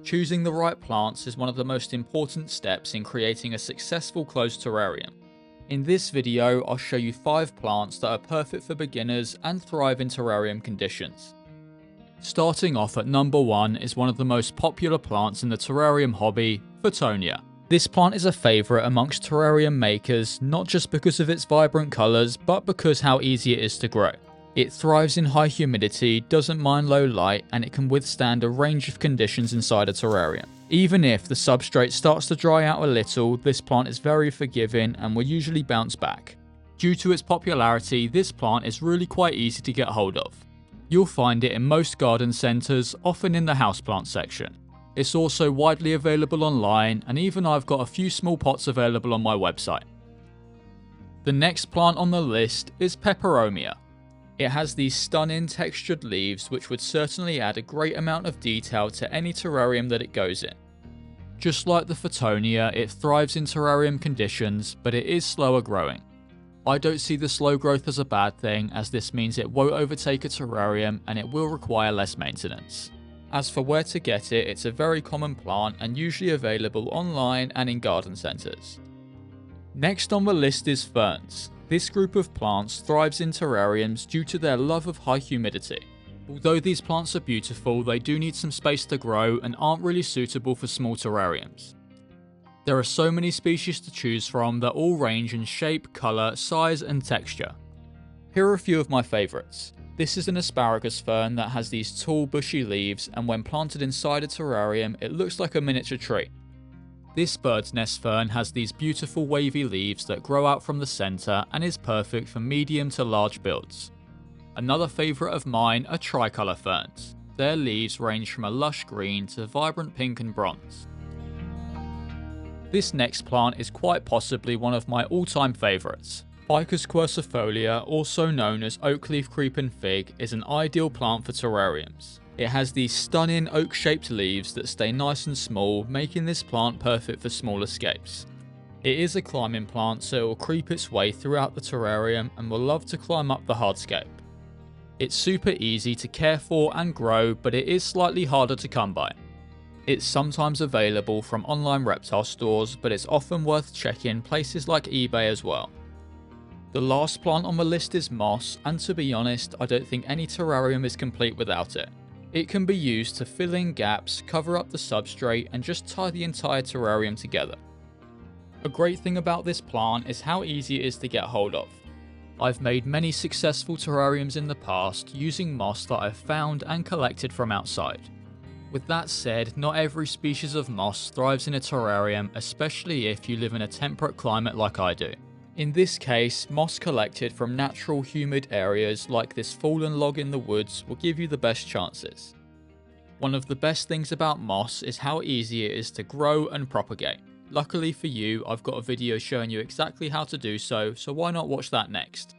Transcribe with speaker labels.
Speaker 1: Choosing the right plants is one of the most important steps in creating a successful closed terrarium. In this video, I'll show you 5 plants that are perfect for beginners and thrive in terrarium conditions. Starting off at number 1 is one of the most popular plants in the terrarium hobby, Fittonia. This plant is a favourite amongst terrarium makers, not just because of its vibrant colours, but because how easy it is to grow. It thrives in high humidity, doesn't mind low light, and it can withstand a range of conditions inside a terrarium. Even if the substrate starts to dry out a little, this plant is very forgiving and will usually bounce back. Due to its popularity, this plant is really quite easy to get hold of. You'll find it in most garden centres, often in the houseplant section. It's also widely available online, and even I've got a few small pots available on my website. The next plant on the list is Pepperomia. It has these stunning textured leaves which would certainly add a great amount of detail to any terrarium that it goes in. Just like the Fittonia, it thrives in terrarium conditions, but it is slower growing. I don't see the slow growth as a bad thing, as this means it won't overtake a terrarium and it will require less maintenance. As for where to get it, it's a very common plant and usually available online and in garden centres. Next on the list is Ferns. This group of plants thrives in terrariums due to their love of high humidity. Although these plants are beautiful, they do need some space to grow and aren't really suitable for small terrariums. There are so many species to choose from that all range in shape, colour, size and texture. Here are a few of my favourites. This is an asparagus fern that has these tall bushy leaves, and when planted inside a terrarium it looks like a miniature tree. This bird's nest fern has these beautiful wavy leaves that grow out from the centre and is perfect for medium to large builds. Another favourite of mine are tricolour ferns. Their leaves range from a lush green to vibrant pink and bronze. This next plant is quite possibly one of my all-time favourites. Ficus quercifolia, also known as oak leaf creeping fig, is an ideal plant for terrariums. It has these stunning oak-shaped leaves that stay nice and small, making this plant perfect for small escapes. It is a climbing plant, so it will creep its way throughout the terrarium and will love to climb up the hardscape. It's super easy to care for and grow, but it is slightly harder to come by. It's sometimes available from online reptile stores, but it's often worth checking places like eBay as well. The last plant on the list is moss, and to be honest, I don't think any terrarium is complete without it. It can be used to fill in gaps, cover up the substrate, and just tie the entire terrarium together. A great thing about this plant is how easy it is to get hold of. I've made many successful terrariums in the past using moss that I've found and collected from outside. With that said, not every species of moss thrives in a terrarium, especially if you live in a temperate climate like I do. In this case, moss collected from natural humid areas like this fallen log in the woods will give you the best chances. One of the best things about moss is how easy it is to grow and propagate. Luckily for you, I've got a video showing you exactly how to do so, so why not watch that next?